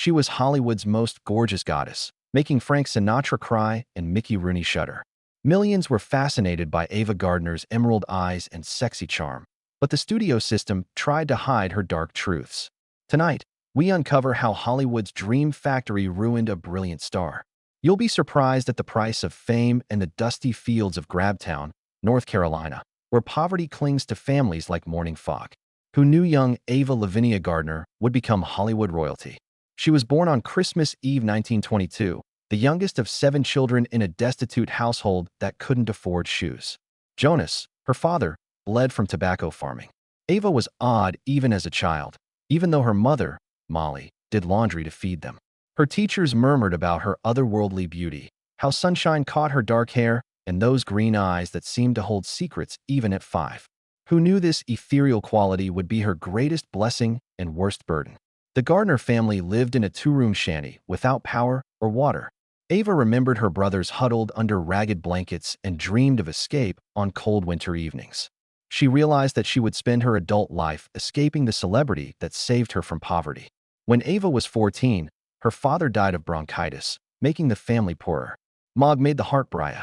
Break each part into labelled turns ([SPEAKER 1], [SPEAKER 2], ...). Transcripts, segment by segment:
[SPEAKER 1] She was Hollywood's most gorgeous goddess, making Frank Sinatra cry and Mickey Rooney shudder. Millions were fascinated by Ava Gardner's emerald eyes and sexy charm, but the studio system tried to hide her dark truths. Tonight, we uncover how Hollywood's dream factory ruined a brilliant star. You'll be surprised at the price of fame and the dusty fields of Grabtown, North Carolina, where poverty clings to families like morning fog. Who knew young Ava Lavinia Gardner would become Hollywood royalty? She was born on Christmas Eve 1922, the youngest of 7 children in a destitute household that couldn't afford shoes. Jonas, her father, bled from tobacco farming. Ava was odd even as a child, even though her mother, Molly, did laundry to feed them. Her teachers murmured about her otherworldly beauty, how sunshine caught her dark hair, and those green eyes that seemed to hold secrets even at 5. Who knew this ethereal quality would be her greatest blessing and worst burden? The Gardner family lived in a 2-room shanty without power or water. Ava remembered her brothers huddled under ragged blankets and dreamed of escape on cold winter evenings. She realized that she would spend her adult life escaping the celebrity that saved her from poverty. When Ava was 14, her father died of bronchitis, making the family poorer. Mog made the heartbreak.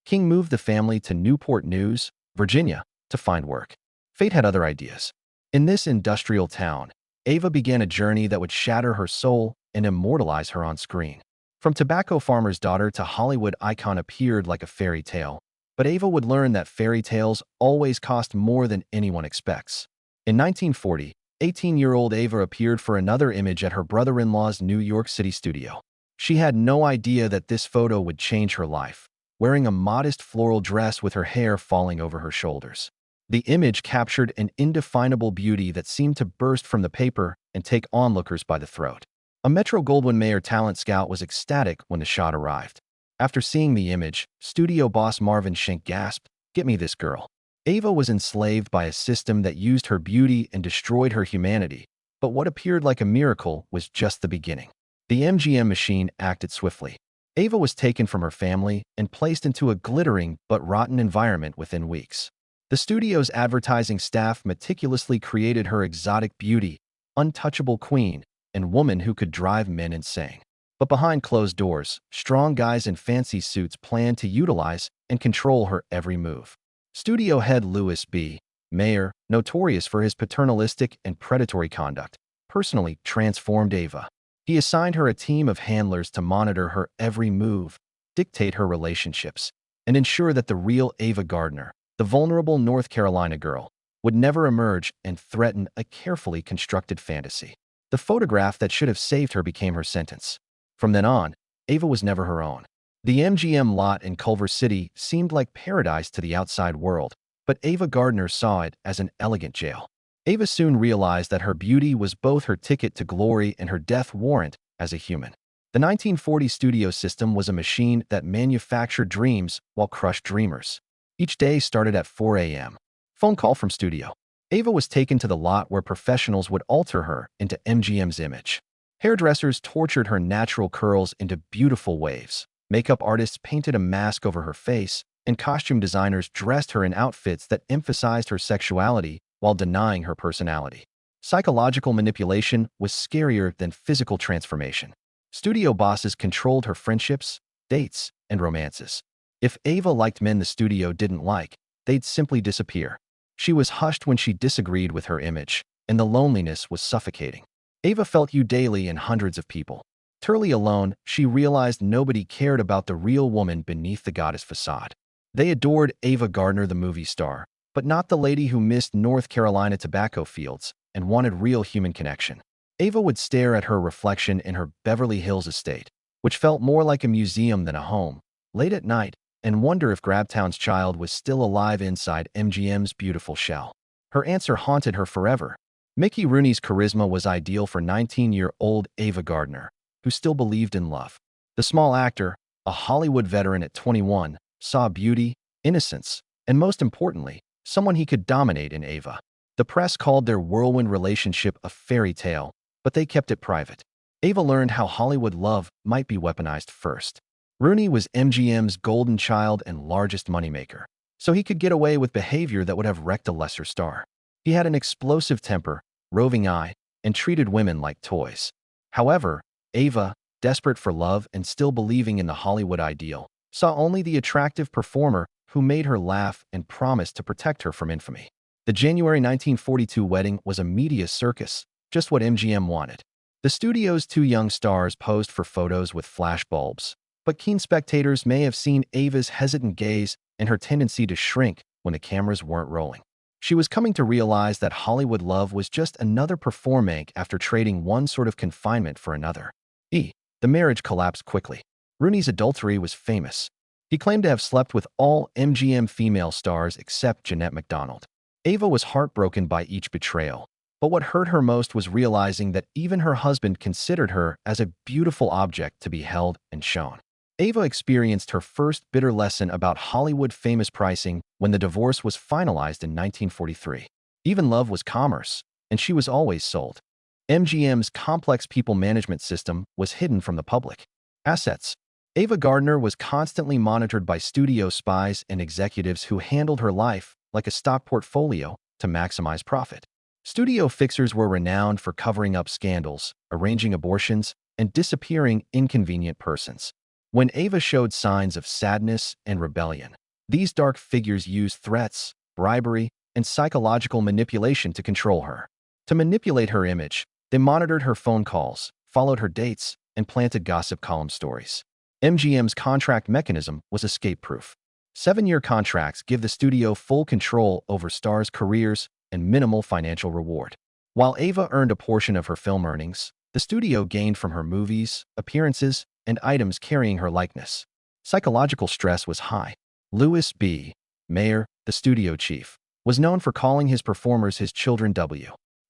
[SPEAKER 1] King moved the family to Newport News, Virginia, to find work. Fate had other ideas. In this industrial town, Ava began a journey that would shatter her soul and immortalize her on screen. From tobacco farmer's daughter to Hollywood icon appeared like a fairy tale, but Ava would learn that fairy tales always cost more than anyone expects. In 1940, 18-year-old Ava appeared for another image at her brother-in-law's New York City studio. She had no idea that this photo would change her life, wearing a modest floral dress with her hair falling over her shoulders. The image captured an indefinable beauty that seemed to burst from the paper and take onlookers by the throat. A Metro-Goldwyn-Mayer talent scout was ecstatic when the shot arrived. After seeing the image, studio boss Marvin Schenk gasped, "Get me this girl." Ava was enslaved by a system that used her beauty and destroyed her humanity, but what appeared like a miracle was just the beginning. The MGM machine acted swiftly. Ava was taken from her family and placed into a glittering but rotten environment within weeks. The studio's advertising staff meticulously created her exotic beauty, untouchable queen, and woman who could drive men insane. But behind closed doors, strong guys in fancy suits planned to utilize and control her every move. Studio head Louis B. Mayer, notorious for his paternalistic and predatory conduct, personally transformed Ava. He assigned her a team of handlers to monitor her every move, dictate her relationships, and ensure that the real Ava Gardner, the vulnerable North Carolina girl, would never emerge and threaten a carefully constructed fantasy. The photograph that should have saved her became her sentence. From then on, Ava was never her own. The MGM lot in Culver City seemed like paradise to the outside world, but Ava Gardner saw it as an elegant jail. Ava soon realized that her beauty was both her ticket to glory and her death warrant as a human. The 1940 studio system was a machine that manufactured dreams while crushed dreamers. Each day started at 4 a.m. Phone call from studio. Ava was taken to the lot where professionals would alter her into MGM's image. Hairdressers tortured her natural curls into beautiful waves. Makeup artists painted a mask over her face, and costume designers dressed her in outfits that emphasized her sexuality while denying her personality. Psychological manipulation was scarier than physical transformation. Studio bosses controlled her friendships, dates, and romances. If Ava liked men the studio didn't like, they'd simply disappear. She was hushed when she disagreed with her image, and the loneliness was suffocating. Ava felt you daily in hundreds of people. Turley alone, she realized nobody cared about the real woman beneath the goddess facade. They adored Ava Gardner, the movie star, but not the lady who missed North Carolina tobacco fields and wanted real human connection. Ava would stare at her reflection in her Beverly Hills estate, which felt more like a museum than a home, late at night, and wonder if Grabtown's child was still alive inside MGM's beautiful shell. Her answer haunted her forever. Mickey Rooney's charisma was ideal for 19-year-old Ava Gardner, who still believed in love. The small actor, a Hollywood veteran at 21, saw beauty, innocence, and most importantly, someone he could dominate in Ava. The press called their whirlwind relationship a fairy tale, but they kept it private. Ava learned how Hollywood love might be weaponized first. Rooney was MGM's golden child and largest moneymaker, so he could get away with behavior that would have wrecked a lesser star. He had an explosive temper, roving eye, and treated women like toys. However, Ava, desperate for love and still believing in the Hollywood ideal, saw only the attractive performer who made her laugh and promised to protect her from infamy. The January 1942 wedding was a media circus, just what MGM wanted. The studio's two young stars posed for photos with flashbulbs, but keen spectators may have seen Ava's hesitant gaze and her tendency to shrink when the cameras weren't rolling. She was coming to realize that Hollywood love was just another performance after trading one sort of confinement for another. The marriage collapsed quickly. Rooney's adultery was famous. He claimed to have slept with all MGM female stars except Jeanette MacDonald. Ava was heartbroken by each betrayal, but what hurt her most was realizing that even her husband considered her as a beautiful object to be held and shown. Ava experienced her first bitter lesson about Hollywood famous pricing when the divorce was finalized in 1943. Even love was commerce, and she was always sold. MGM's complex people management system was hidden from the public. Assets. Ava Gardner was constantly monitored by studio spies and executives who handled her life like a stock portfolio to maximize profit. Studio fixers were renowned for covering up scandals, arranging abortions, and disappearing inconvenient persons. When Ava showed signs of sadness and rebellion, these dark figures used threats, bribery, and psychological manipulation to control her. To manipulate her image, they monitored her phone calls, followed her dates, and planted gossip column stories. MGM's contract mechanism was escape-proof. 7-year contracts give the studio full control over stars' careers and minimal financial reward. While Ava earned a portion of her film earnings, the studio gained from her movies, appearances, and items carrying her likeness. Psychological stress was high. Louis B. Mayer, the studio chief, was known for calling his performers his children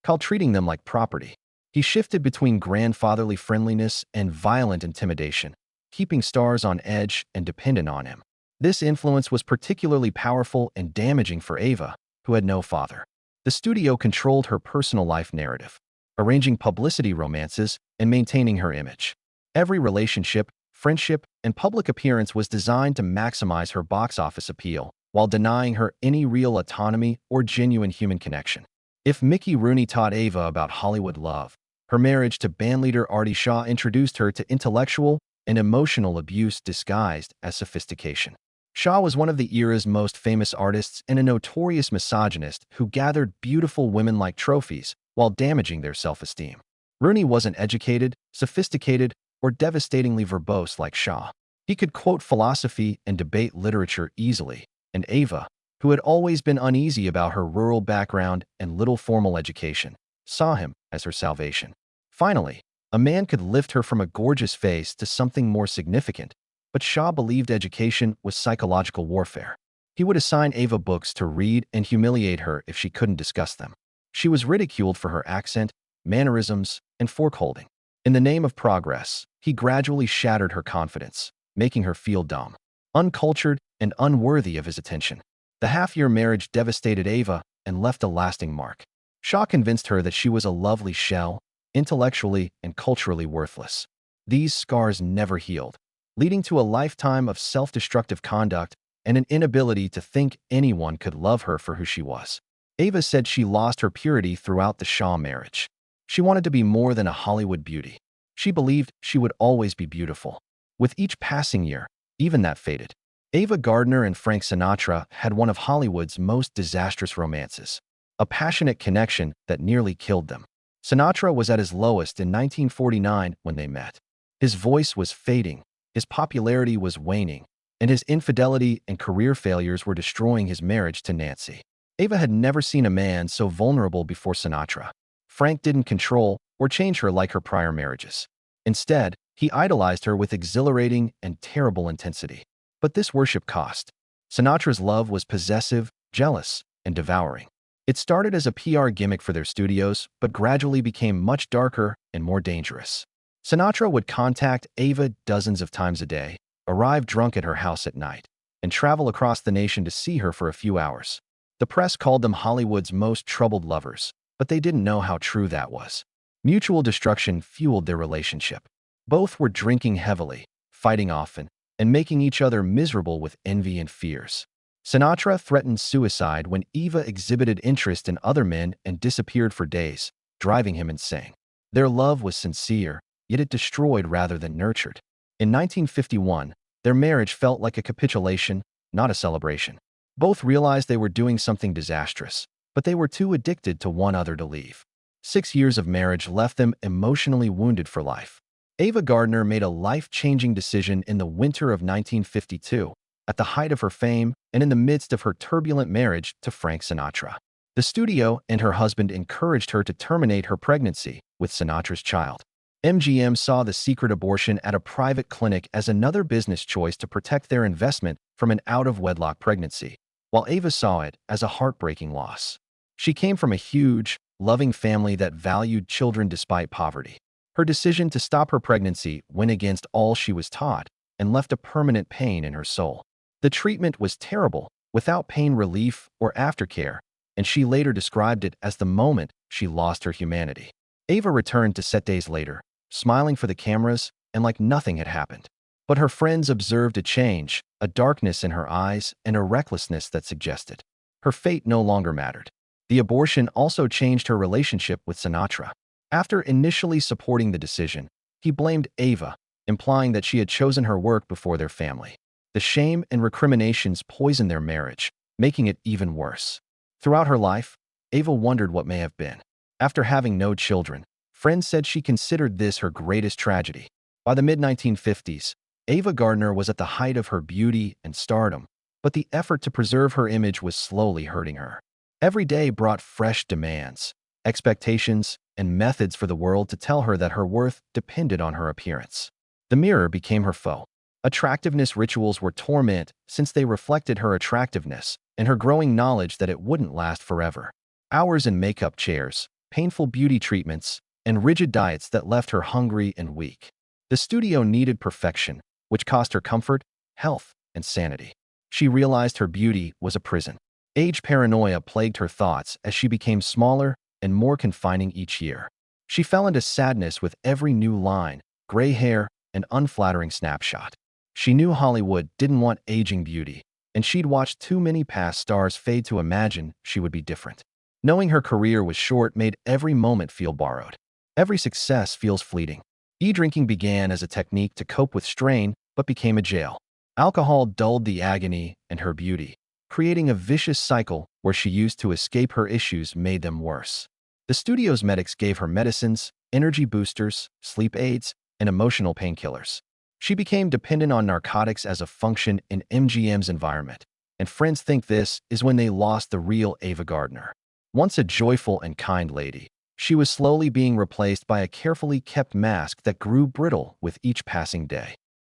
[SPEAKER 1] called treating them like property. He shifted between grandfatherly friendliness and violent intimidation, keeping stars on edge and dependent on him. This influence was particularly powerful and damaging for Ava, who had no father. The studio controlled her personal life narrative, arranging publicity romances and maintaining her image. Every relationship, friendship, and public appearance was designed to maximize her box office appeal while denying her any real autonomy or genuine human connection. If Mickey Rooney taught Ava about Hollywood love, her marriage to bandleader Artie Shaw introduced her to intellectual and emotional abuse disguised as sophistication. Shaw was one of the era's most famous artists and a notorious misogynist who gathered beautiful women like trophies while damaging their self-esteem. Rooney wasn't educated, sophisticated, or devastatingly verbose like Shaw. He could quote philosophy and debate literature easily, and Ava, who had always been uneasy about her rural background and little formal education, saw him as her salvation. Finally, a man could lift her from a gorgeous face to something more significant, but Shaw believed education was psychological warfare. He would assign Ava books to read and humiliate her if she couldn't discuss them. She was ridiculed for her accent, mannerisms, and fork-holding. In the name of progress, he gradually shattered her confidence, making her feel dumb, uncultured, and unworthy of his attention. The half-year marriage devastated Ava and left a lasting mark. Shaw convinced her that she was a lovely shell, intellectually and culturally worthless. These scars never healed, leading to a lifetime of self-destructive conduct and an inability to think anyone could love her for who she was. Ava said she lost her purity throughout the Shaw marriage. She wanted to be more than a Hollywood beauty. She believed she would always be beautiful. With each passing year, even that faded. Ava Gardner and Frank Sinatra had one of Hollywood's most disastrous romances, a passionate connection that nearly killed them. Sinatra was at his lowest in 1949 when they met. His voice was fading, his popularity was waning, and his infidelity and career failures were destroying his marriage to Nancy. Ava had never seen a man so vulnerable before Sinatra. Frank didn't control or change her like her prior marriages. Instead, he idolized her with exhilarating and terrible intensity. But this worship cost. Sinatra's love was possessive, jealous, and devouring. It started as a PR gimmick for their studios, but gradually became much darker and more dangerous. Sinatra would contact Ava dozens of times a day, arrive drunk at her house at night, and travel across the nation to see her for a few hours. The press called them Hollywood's most troubled lovers, but they didn't know how true that was. Mutual destruction fueled their relationship. Both were drinking heavily, fighting often, and making each other miserable with envy and fears. Sinatra threatened suicide when Ava exhibited interest in other men and disappeared for days, driving him insane. Their love was sincere, yet it destroyed rather than nurtured. In 1951, their marriage felt like a capitulation, not a celebration. Both realized they were doing something disastrous, but they were too addicted to one other to leave. 6 years of marriage left them emotionally wounded for life. Ava Gardner made a life-changing decision in the winter of 1952, at the height of her fame and in the midst of her turbulent marriage to Frank Sinatra. The studio and her husband encouraged her to terminate her pregnancy with Sinatra's child. MGM saw the secret abortion at a private clinic as another business choice to protect their investment from an out-of-wedlock pregnancy, while Ava saw it as a heartbreaking loss. She came from a huge, loving family that valued children despite poverty. Her decision to stop her pregnancy went against all she was taught and left a permanent pain in her soul. The treatment was terrible, without pain relief or aftercare, and she later described it as the moment she lost her humanity. Ava returned to set days later, smiling for the cameras and like nothing had happened. But her friends observed a change, a darkness in her eyes, and a recklessness that suggested her fate no longer mattered. The abortion also changed her relationship with Sinatra. After initially supporting the decision, he blamed Ava, implying that she had chosen her work before their family. The shame and recriminations poisoned their marriage, making it even worse. Throughout her life, Ava wondered what may have been. After having no children, friends said she considered this her greatest tragedy. By the mid-1950s, Ava Gardner was at the height of her beauty and stardom, but the effort to preserve her image was slowly hurting her. Every day brought fresh demands, expectations, and methods for the world to tell her that her worth depended on her appearance. The mirror became her foe. Attractiveness rituals were torment since they reflected her attractiveness and her growing knowledge that it wouldn't last forever. Hours in makeup chairs, painful beauty treatments, and rigid diets that left her hungry and weak. The studio needed perfection, which cost her comfort, health, and sanity. She realized her beauty was a prison. Age paranoia plagued her thoughts as she became smaller and more confining each year. She fell into sadness with every new line, gray hair, and unflattering snapshot. She knew Hollywood didn't want aging beauty, and she'd watched too many past stars fade to imagine she would be different. Knowing her career was short made every moment feel borrowed. Every success feels fleeting. E-drinking began as a technique to cope with strain, but became a jail. Alcohol dulled the agony and her beauty, creating a vicious cycle where she used to escape her issues made them worse. The studio's medics gave her medicines, energy boosters, sleep aids, and emotional painkillers. She became dependent on narcotics as a function in MGM's environment, and friends think this is when they lost the real Ava Gardner. Once a joyful and kind lady, she was slowly being replaced by a carefully kept mask that grew brittle with each passing day.